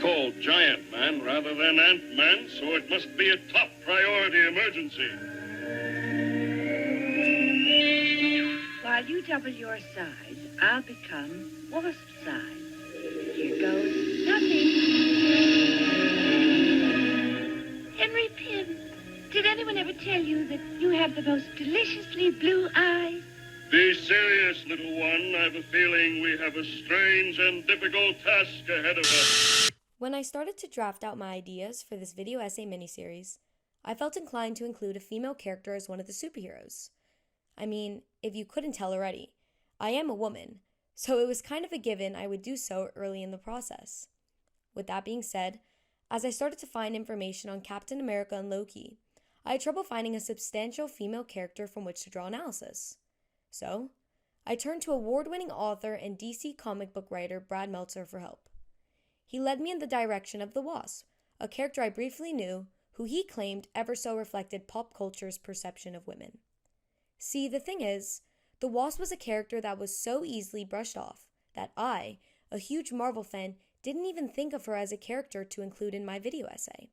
called Giant Man rather than Ant-Man, so it must be a top priority emergency. While you double your size, I'll become Wasp size. Here goes nothing. Henry Pym, did anyone ever tell you that you have the most deliciously blue eyes? Be serious, little one. I have a feeling we have a strange and difficult task ahead of us. When I started to draft out my ideas for this video essay miniseries, I felt inclined to include a female character as one of the superheroes. I mean, if you couldn't tell already, I am a woman, so it was kind of a given I would do so early in the process. With that being said, as I started to find information on Captain America and Loki, I had trouble finding a substantial female character from which to draw analysis. So, I turned to award-winning author and DC comic book writer Brad Meltzer for help. He led me in the direction of the Wasp, a character I briefly knew, who he claimed ever so reflected pop culture's perception of women. See, the thing is, the Wasp was a character that was so easily brushed off that I, a huge Marvel fan, didn't even think of her as a character to include in my video essay.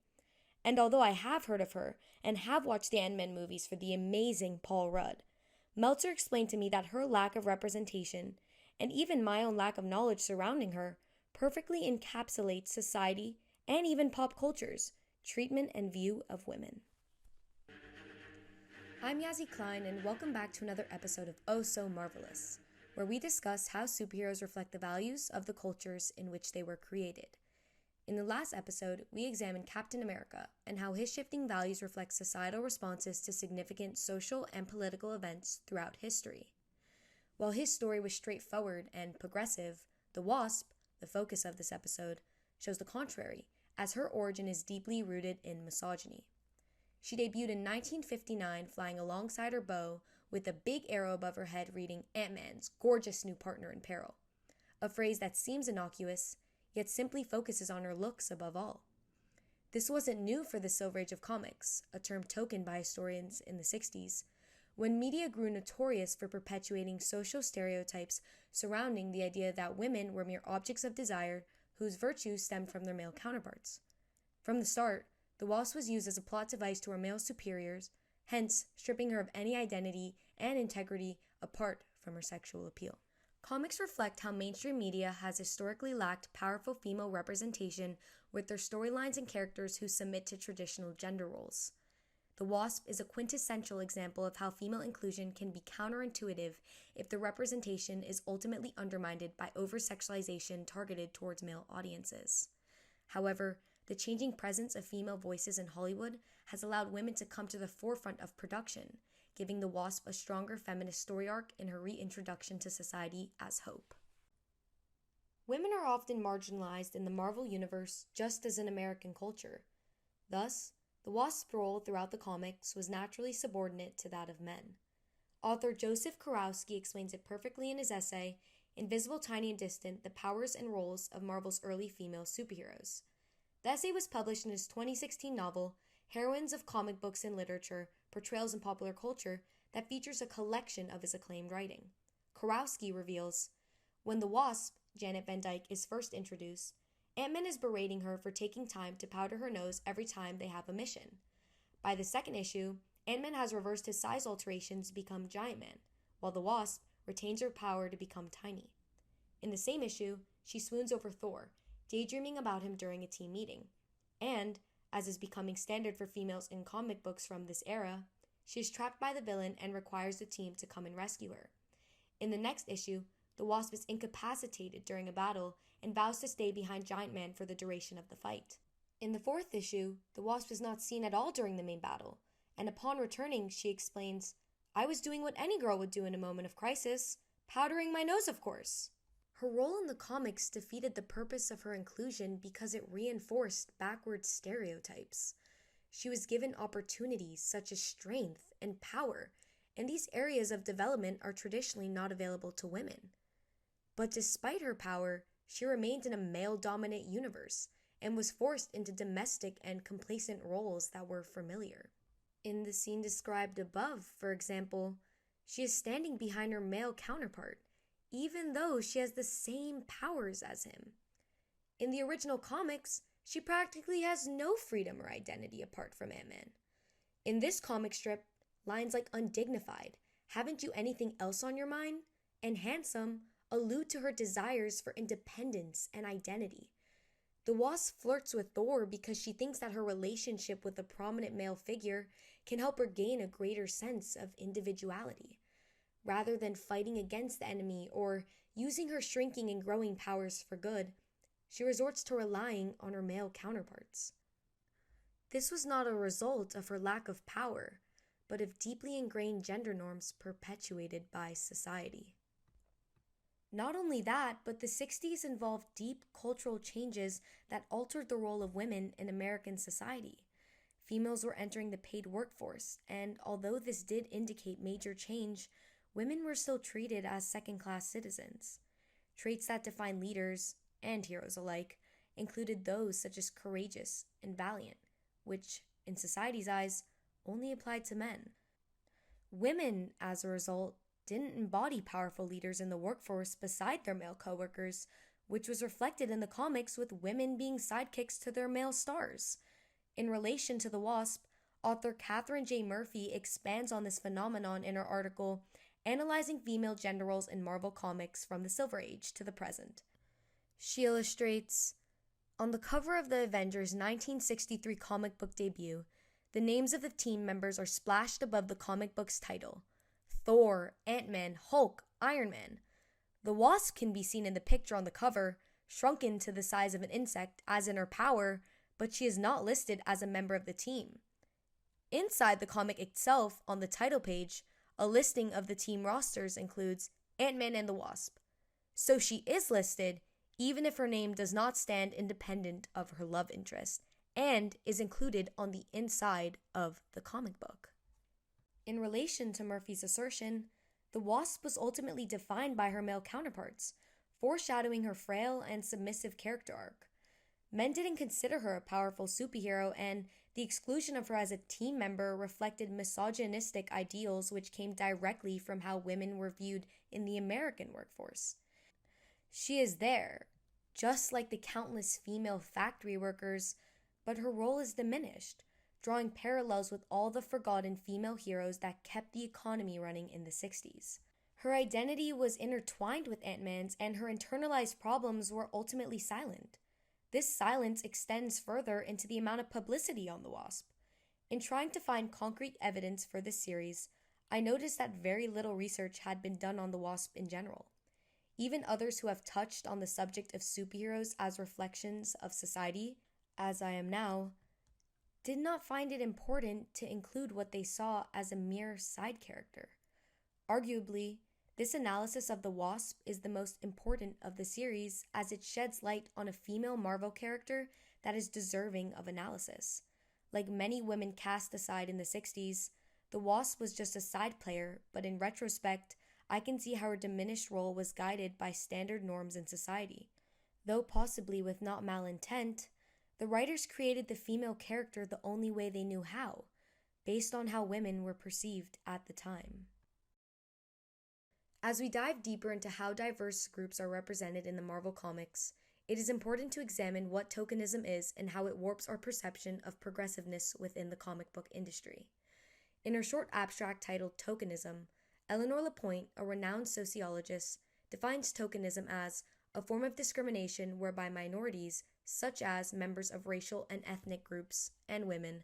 And although I have heard of her and have watched the Ant-Man movies for the amazing Paul Rudd, Meltzer explained to me that her lack of representation, and even my own lack of knowledge surrounding her, perfectly encapsulates society and even pop culture's treatment and view of women. I'm Yazzie Klein, and welcome back to another episode of Oh So Marvelous, where we discuss how superheroes reflect the values of the cultures in which they were created. In the last episode, we examined Captain America and how his shifting values reflect societal responses to significant social and political events throughout history. While his story was straightforward and progressive, the Wasp, the focus of this episode, shows the contrary, as her origin is deeply rooted in misogyny. She debuted in 1959 flying alongside her beau with a big arrow above her head reading Ant-Man's gorgeous new partner in peril, a phrase that seems innocuous, yet simply focuses on her looks above all. This wasn't new for the Silver Age of comics, a term tokened by historians in the 60s, when media grew notorious for perpetuating social stereotypes surrounding the idea that women were mere objects of desire whose virtues stemmed from their male counterparts. From the start, the Wasp was used as a plot device to her male superiors, hence stripping her of any identity and integrity apart from her sexual appeal. Comics reflect how mainstream media has historically lacked powerful female representation with their storylines and characters who submit to traditional gender roles. The Wasp is a quintessential example of how female inclusion can be counterintuitive if the representation is ultimately undermined by over-sexualization targeted towards male audiences. However, the changing presence of female voices in Hollywood has allowed women to come to the forefront of production, giving the Wasp a stronger feminist story arc in her reintroduction to society as Hope. Women are often marginalized in the Marvel Universe just as in American culture. Thus, the Wasp's role throughout the comics was naturally subordinate to that of men. Author Joseph Kurowski explains it perfectly in his essay, Invisible, Tiny, and Distant, The Powers and Roles of Marvel's Early Female Superheroes. The essay was published in his 2016 novel, Heroines of Comic Books and Literature, Portrayals in Popular Culture, that features a collection of his acclaimed writing. Kurowski reveals, when the Wasp, Janet Van Dyne, is first introduced, Ant-Man is berating her for taking time to powder her nose every time they have a mission. By the second issue, Ant-Man has reversed his size alterations to become Giant Man, while the Wasp retains her power to become Tiny. In the same issue, she swoons over Thor, daydreaming about him during a team meeting. And, as is becoming standard for females in comic books from this era, she is trapped by the villain and requires the team to come and rescue her. In the next issue, the Wasp is incapacitated during a battle and vows to stay behind Giant Man for the duration of the fight. In the fourth issue, the Wasp is not seen at all during the main battle, and upon returning, she explains, "I was doing what any girl would do in a moment of crisis, powdering my nose, of course." Her role in the comics defeated the purpose of her inclusion because it reinforced backward stereotypes. She was given opportunities such as strength and power, and these areas of development are traditionally not available to women. But despite her power, she remained in a male-dominant universe and was forced into domestic and complacent roles that were familiar. In the scene described above, for example, she is standing behind her male counterpart, even though she has the same powers as him. In the original comics, she practically has no freedom or identity apart from Ant-Man. In this comic strip, lines like undignified, haven't you anything else on your mind, and handsome allude to her desires for independence and identity. The Wasp flirts with Thor because she thinks that her relationship with a prominent male figure can help her gain a greater sense of individuality. Rather than fighting against the enemy or using her shrinking and growing powers for good, she resorts to relying on her male counterparts. This was not a result of her lack of power, but of deeply ingrained gender norms perpetuated by society. Not only that, but the 60s involved deep cultural changes that altered the role of women in American society. Females were entering the paid workforce, and although this did indicate major change, women were still treated as second-class citizens. Traits that define leaders, and heroes alike, included those such as courageous and valiant, which, in society's eyes, only applied to men. Women, as a result, didn't embody powerful leaders in the workforce beside their male coworkers, which was reflected in the comics with women being sidekicks to their male stars. In relation to the Wasp, author Catherine J. Murphy expands on this phenomenon in her article, Analyzing Female Gender Roles in Marvel Comics from the Silver Age to the Present. She illustrates, on the cover of the Avengers 1963 comic book debut, the names of the team members are splashed above the comic book's title. Thor, Ant-Man, Hulk, Iron Man. The Wasp can be seen in the picture on the cover, shrunken to the size of an insect as in her power, but she is not listed as a member of the team. Inside the comic itself, on the title page, a listing of the team rosters includes Ant-Man and the Wasp. So she is listed, even if her name does not stand independent of her love interest, and is included on the inside of the comic book. In relation to Murphy's assertion, the Wasp was ultimately defined by her male counterparts, foreshadowing her frail and submissive character arc. Men didn't consider her a powerful superhero, and the exclusion of her as a team member reflected misogynistic ideals which came directly from how women were viewed in the American workforce. She is there, just like the countless female factory workers, but her role is diminished, drawing parallels with all the forgotten female heroes that kept the economy running in the 60s. Her identity was intertwined with Ant-Man's, and her internalized problems were ultimately silent. This silence extends further into the amount of publicity on the Wasp. In trying to find concrete evidence for this series, I noticed that very little research had been done on the Wasp in general. Even others who have touched on the subject of superheroes as reflections of society, as I am now, did not find it important to include what they saw as a mere side character. Arguably, this analysis of the Wasp is the most important of the series as it sheds light on a female Marvel character that is deserving of analysis. Like many women cast aside in the 60s, the Wasp was just a side player, but in retrospect, I can see how her diminished role was guided by standard norms in society. Though possibly with not malintent, the writers created the female character the only way they knew how, based on how women were perceived at the time. As we dive deeper into how diverse groups are represented in the Marvel Comics, it is important to examine what tokenism is and how it warps our perception of progressiveness within the comic book industry. In her short abstract titled Tokenism, Eleanor LaPointe, a renowned sociologist, defines tokenism as a form of discrimination whereby minorities, such as members of racial and ethnic groups and women,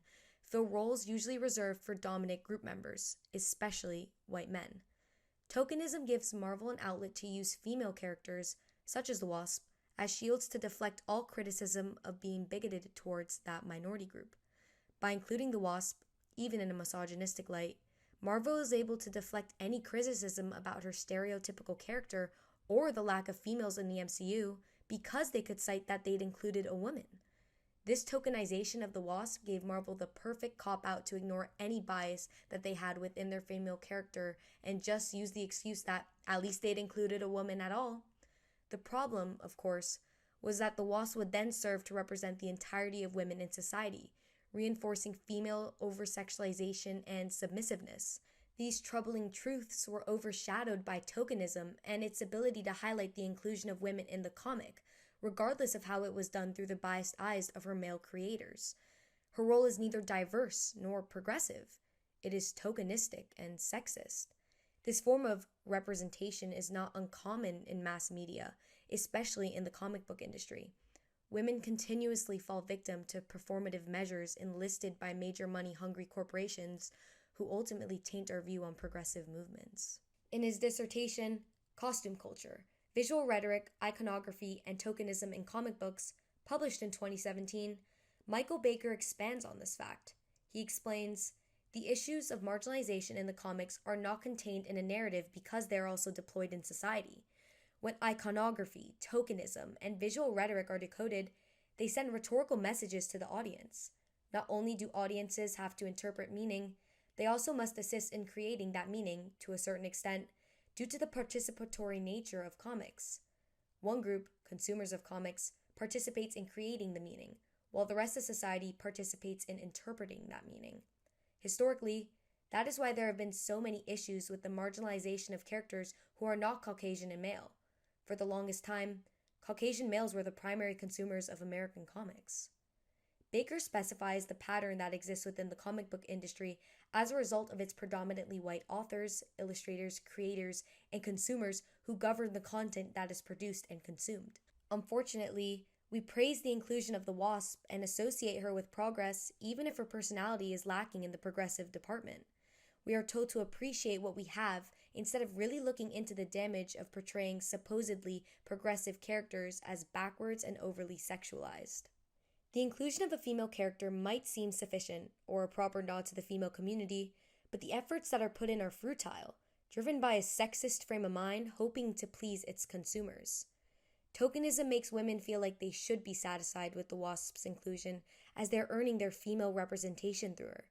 fill roles usually reserved for dominant group members, especially white men. Tokenism gives Marvel an outlet to use female characters, such as the Wasp, as shields to deflect all criticism of being bigoted towards that minority group. By including the Wasp, even in a misogynistic light, Marvel is able to deflect any criticism about her stereotypical character or the lack of females in the MCU because they could cite that they'd included a woman. This tokenization of the Wasp gave Marvel the perfect cop-out to ignore any bias that they had within their female character and just use the excuse that at least they'd included a woman at all. The problem, of course, was that the Wasp would then serve to represent the entirety of women in society, reinforcing female over-sexualization and submissiveness. These troubling truths were overshadowed by tokenism and its ability to highlight the inclusion of women in the comic, regardless of how it was done through the biased eyes of her male creators. Her role is neither diverse nor progressive. It is tokenistic and sexist. This form of representation is not uncommon in mass media, especially in the comic book industry. Women continuously fall victim to performative measures enlisted by major money-hungry corporations who ultimately taint our view on progressive movements. In his dissertation, Costume Culture, Visual Rhetoric, Iconography, and Tokenism in Comic Books, published in 2017, Michael Baker expands on this fact. He explains, the issues of marginalization in the comics are not contained in a narrative because they are also deployed in society. When iconography, tokenism, and visual rhetoric are decoded, they send rhetorical messages to the audience. Not only do audiences have to interpret meaning, they also must assist in creating that meaning, to a certain extent, due to the participatory nature of comics. One group, consumers of comics, participates in creating the meaning, while the rest of society participates in interpreting that meaning. Historically, that is why there have been so many issues with the marginalization of characters who are not Caucasian and male. For the longest time, Caucasian males were the primary consumers of American comics. Baker specifies the pattern that exists within the comic book industry as a result of its predominantly white authors, illustrators, creators, and consumers who govern the content that is produced and consumed. Unfortunately, we praise the inclusion of the Wasp and associate her with progress even if her personality is lacking in the progressive department. We are told to appreciate what we have instead of really looking into the damage of portraying supposedly progressive characters as backwards and overly sexualized. The inclusion of a female character might seem sufficient or a proper nod to the female community, but the efforts that are put in are futile, driven by a sexist frame of mind hoping to please its consumers. Tokenism makes women feel like they should be satisfied with the Wasp's inclusion as they're earning their female representation through her,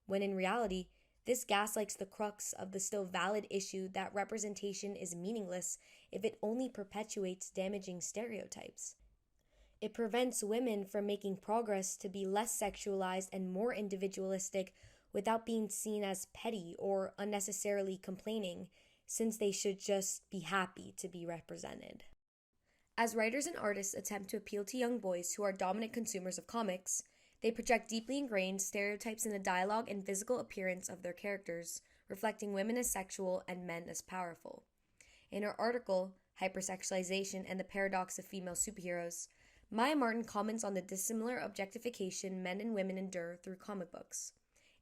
when in reality, this gaslights the crux of the still valid issue that representation is meaningless if it only perpetuates damaging stereotypes. It prevents women from making progress to be less sexualized and more individualistic without being seen as petty or unnecessarily complaining, since they should just be happy to be represented. As writers and artists attempt to appeal to young boys who are dominant consumers of comics, they project deeply ingrained stereotypes in the dialogue and physical appearance of their characters, reflecting women as sexual and men as powerful. In her article, Hypersexualization and the Paradox of Female Superheroes, Maya Martin comments on the dissimilar objectification men and women endure through comic books.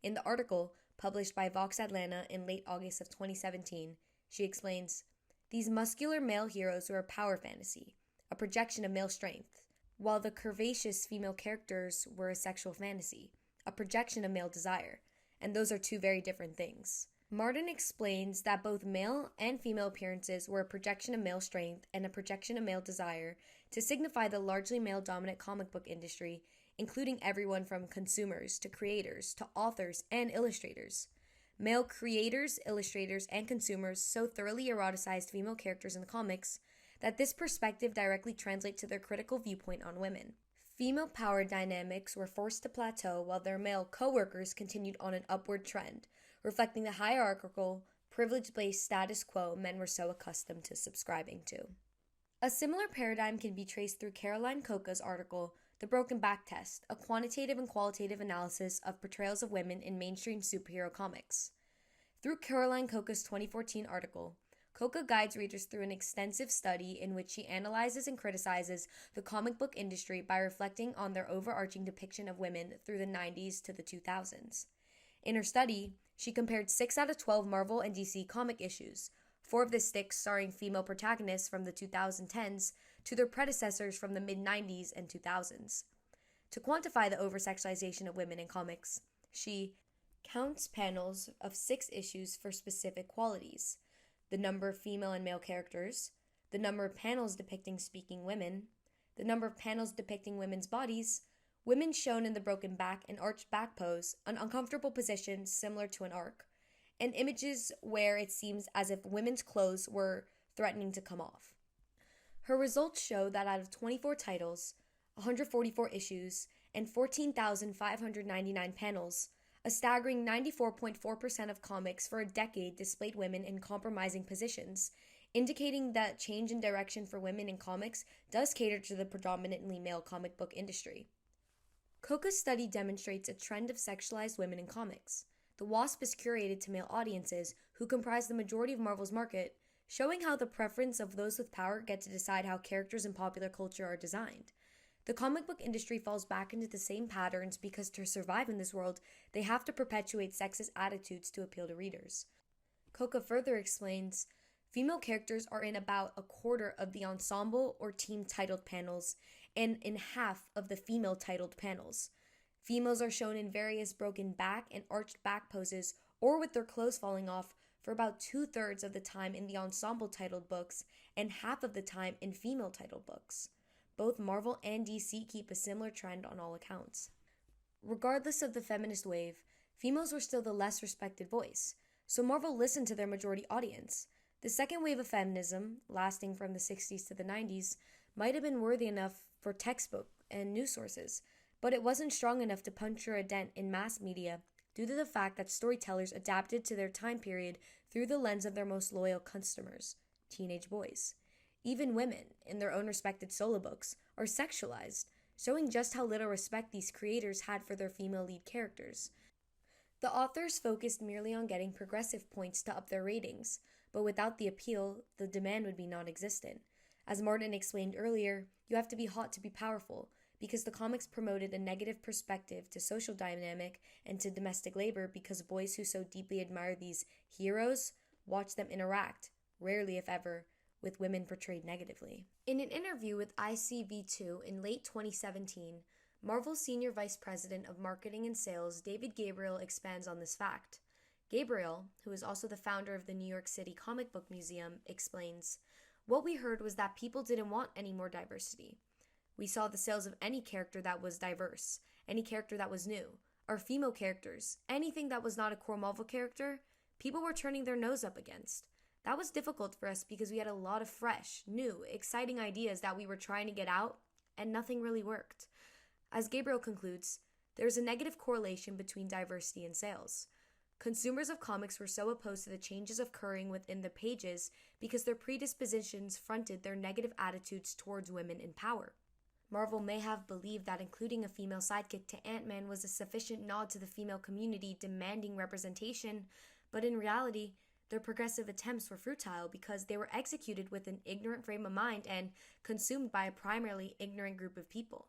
In the article, published by Vox Atlanta in late August of 2017, she explains, these muscular male heroes are a power fantasy, a projection of male strength, while the curvaceous female characters were a sexual fantasy, a projection of male desire, and those are two very different things. Martin explains that both male and female appearances were a projection of male strength and a projection of male desire to signify the largely male-dominant comic book industry, including everyone from consumers to creators to authors and illustrators. Male creators, illustrators, and consumers so thoroughly eroticized female characters in the comics that this perspective directly translates to their critical viewpoint on women. Female power dynamics were forced to plateau while their male co-workers continued on an upward trend, reflecting the hierarchical, privilege-based status quo men were so accustomed to subscribing to. A similar paradigm can be traced through Caroline Coca's article, The Broken Back Test, a quantitative and qualitative analysis of portrayals of women in mainstream superhero comics. Through Caroline Coca's 2014 article, Coca guides readers through an extensive study in which she analyzes and criticizes the comic book industry by reflecting on their overarching depiction of women through the 90s to the 2000s. In her study, she compared 6 out of 12 Marvel and DC comic issues, 4 of the 6 starring female protagonists from the 2010s, to their predecessors from the mid-90s and 2000s. To quantify the over-sexualization of women in comics, she counts panels of 6 issues for specific qualities: the number of female and male characters, the number of panels depicting speaking women, the number of panels depicting women's bodies, women shown in the broken back and arched back pose, an uncomfortable position similar to an arc, and images where it seems as if women's clothes were threatening to come off. Her results show that out of 24 titles, 144 issues, and 14,599 panels, a staggering 94.4% of comics for a decade displayed women in compromising positions, indicating that change in direction for women in comics does cater to the predominantly male comic book industry. Coca's study demonstrates a trend of sexualized women in comics. The Wasp is curated to male audiences, who comprise the majority of Marvel's market, showing how the preference of those with power get to decide how characters in popular culture are designed. The comic book industry falls back into the same patterns because to survive in this world, they have to perpetuate sexist attitudes to appeal to readers. Coca further explains, female characters are in about a quarter of the ensemble or team titled panels, and in half of the female titled panels. Females are shown in various broken back and arched back poses or with their clothes falling off for about 2/3 of the time in the ensemble titled books and half of the time in female titled books. Both Marvel and DC keep a similar trend on all accounts. Regardless of the feminist wave, females were still the less respected voice, so Marvel listened to their majority audience. The second wave of feminism, lasting from the 60s to the 90s, might have been worthy enough for textbook and news sources, but it wasn't strong enough to puncture a dent in mass media due to the fact that storytellers adapted to their time period through the lens of their most loyal customers, teenage boys. Even women, in their own respected solo books, are sexualized, showing just how little respect these creators had for their female lead characters. The authors focused merely on getting progressive points to up their ratings, but without the appeal, the demand would be non-existent. As Martin explained earlier, you have to be hot to be powerful, because the comics promoted a negative perspective to social dynamic and to domestic labor because boys who so deeply admire these heroes watch them interact, rarely if ever, with women portrayed negatively. In an interview with ICV2 in late 2017, Marvel's Senior Vice President of Marketing and Sales, David Gabriel, expands on this fact. Gabriel, who is also the founder of the New York City Comic Book Museum, explains, "What we heard was that people didn't want any more diversity. We saw the sales of any character that was diverse, any character that was new, or female characters, anything that was not a core Marvel character, people were turning their nose up against. That was difficult for us because we had a lot of fresh, new, exciting ideas that we were trying to get out, and nothing really worked." As Gabriel concludes, there is a negative correlation between diversity and sales. Consumers of comics were so opposed to the changes occurring within the pages because their predispositions fronted their negative attitudes towards women in power. Marvel may have believed that including a female sidekick to Ant-Man was a sufficient nod to the female community demanding representation, but in reality, their progressive attempts were futile because they were executed with an ignorant frame of mind and consumed by a primarily ignorant group of people.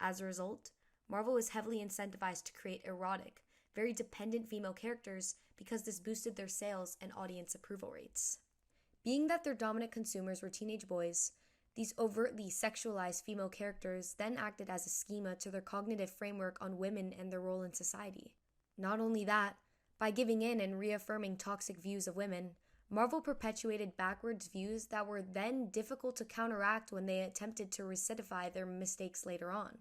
As a result, Marvel was heavily incentivized to create erotic, very dependent female characters because this boosted their sales and audience approval rates. Being that their dominant consumers were teenage boys, these overtly sexualized female characters then acted as a schema to their cognitive framework on women and their role in society. Not only that, by giving in and reaffirming toxic views of women, Marvel perpetuated backwards views that were then difficult to counteract when they attempted to recidify their mistakes later on.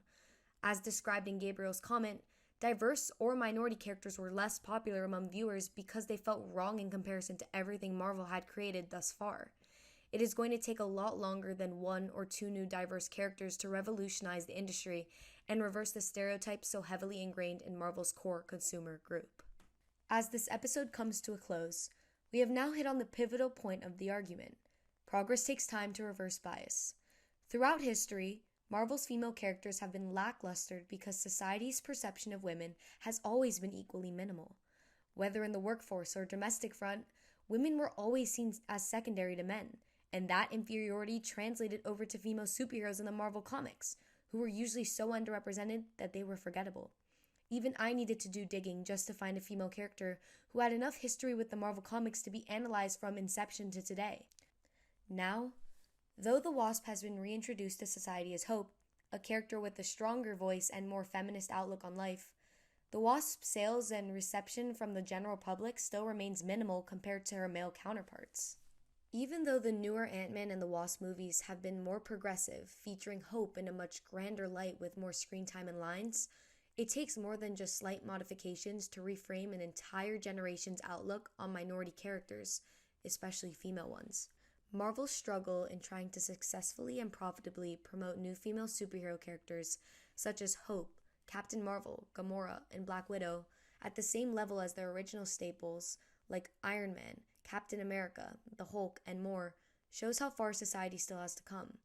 As described in Gabriel's comment, diverse or minority characters were less popular among viewers because they felt wrong in comparison to everything Marvel had created thus far. It is going to take a lot longer than 1 or 2 new diverse characters to revolutionize the industry and reverse the stereotypes so heavily ingrained in Marvel's core consumer group. As this episode comes to a close, we have now hit on the pivotal point of the argument. Progress takes time to reverse bias. Throughout history, Marvel's female characters have been lackluster because society's perception of women has always been equally minimal. Whether in the workforce or domestic front, women were always seen as secondary to men, and that inferiority translated over to female superheroes in the Marvel comics, who were usually so underrepresented that they were forgettable. Even I needed to do digging just to find a female character who had enough history with the Marvel comics to be analyzed from inception to today. Now, though the Wasp has been reintroduced to society as Hope, a character with a stronger voice and more feminist outlook on life, the Wasp's sales and reception from the general public still remains minimal compared to her male counterparts. Even though the newer Ant-Man and the Wasp movies have been more progressive, featuring Hope in a much grander light with more screen time and lines, it takes more than just slight modifications to reframe an entire generation's outlook on minority characters, especially female ones. Marvel's struggle in trying to successfully and profitably promote new female superhero characters such as Hope, Captain Marvel, Gamora, and Black Widow at the same level as their original staples like Iron Man, Captain America, the Hulk, and more shows how far society still has to come.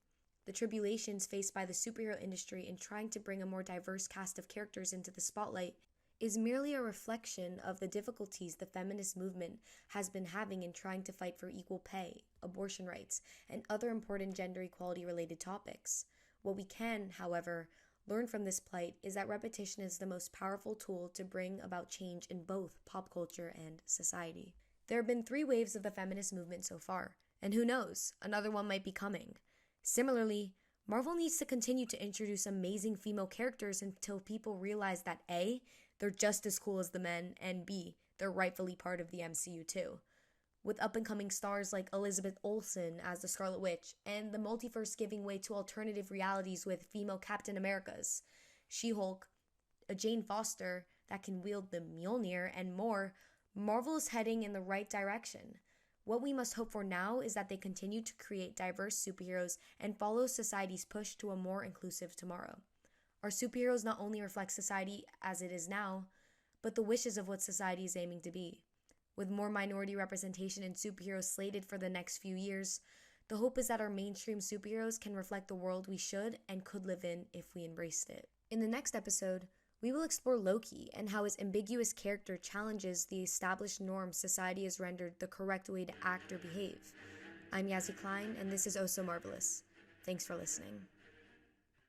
The tribulations faced by the superhero industry in trying to bring a more diverse cast of characters into the spotlight is merely a reflection of the difficulties the feminist movement has been having in trying to fight for equal pay, abortion rights, and other important gender equality related topics. What we can, however, learn from this plight is that repetition is the most powerful tool to bring about change in both pop culture and society. There have been 3 waves of the feminist movement so far, and who knows, another one might be coming. Similarly, Marvel needs to continue to introduce amazing female characters until people realize that A, they're just as cool as the men, and B, they're rightfully part of the MCU too. With up-and-coming stars like Elizabeth Olsen as the Scarlet Witch, and the multiverse giving way to alternative realities with female Captain Americas, She-Hulk, a Jane Foster that can wield the Mjolnir, and more, Marvel is heading in the right direction. What we must hope for now is that they continue to create diverse superheroes and follow society's push to a more inclusive tomorrow. Our superheroes not only reflect society as it is now, but the wishes of what society is aiming to be. With more minority representation in superheroes slated for the next few years, the hope is that our mainstream superheroes can reflect the world we should and could live in if we embraced it. In the next episode, we will explore Loki and how his ambiguous character challenges the established norms society has rendered the correct way to act or behave. I'm Yazzie Klein, and this is Oh So Marvelous. Thanks for listening.